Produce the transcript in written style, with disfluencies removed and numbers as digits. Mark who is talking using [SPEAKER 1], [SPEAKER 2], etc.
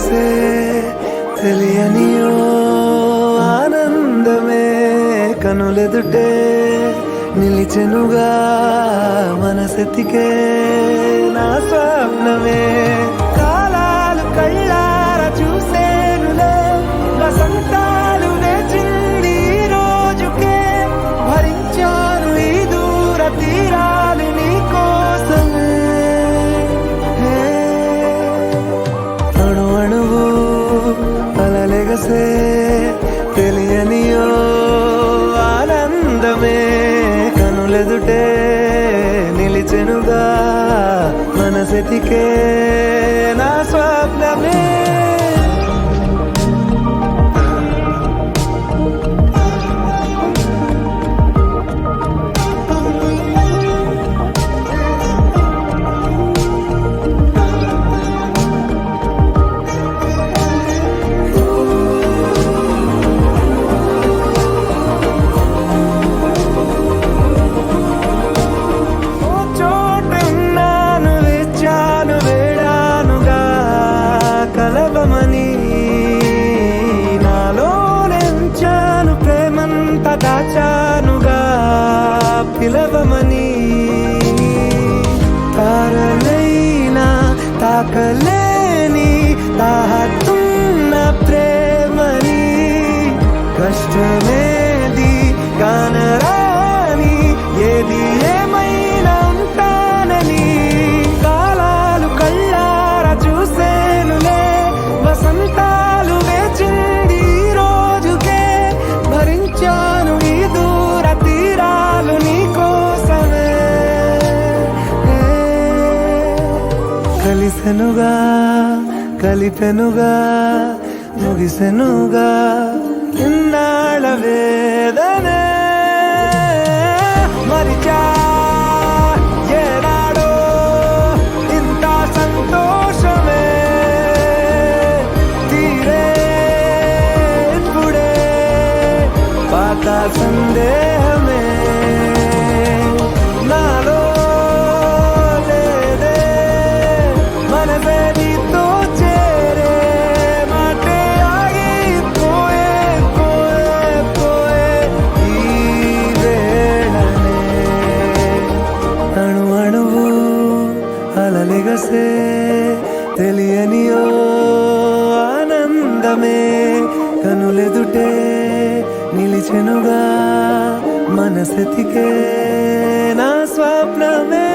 [SPEAKER 1] అలలెగసే తెలియనియో ఆనందమే కనులెదుటే నిలిచెనుగా మనసెతికే నా స్వప్నమే కాలాలు కళ్ళార చూసేనులే వసంతాలు వేచింది ఈ రోజుకే భరించాను ఈ దూర తీరాలు నీ కోసమే అణు అణువు అలలెగసే తెలియనియో ఆనందమే కనులెదుటే నిలిచెనుగా మనసెతికే నా స్వప్నమే దాచానుగా పిలవమని తారలైనా తాకలేని తాహతున్న ప్రేమని కష్టమేది కానరాని ఏది ఏమైనా ఉంటానని కాలాలు కళ్ళార చూసేనులే వసంతాలు వేచింది ఈ రోజుకే భరించాను ఈ దూర తీరాలు నీ కోసమే కలిసెనుగా కలిపెనుగా ముగిసెనుగా ఇన్నాళ్ళ వేదనే మరిచా ఏనాడో ఇంత సంతోషమే తీరే ఇప్పుడే పాత సందేహమే నాలో లేదే మనసే నీతో చేరే మాటే ఆగిపోయే పోయే పోయే ఈ వేళనే అణు అణువు అలలెగసే తెలియనియో ఆనందమే కనులెదుటే నిలిచెనుగా మనసెతికే నా స్వప్నమే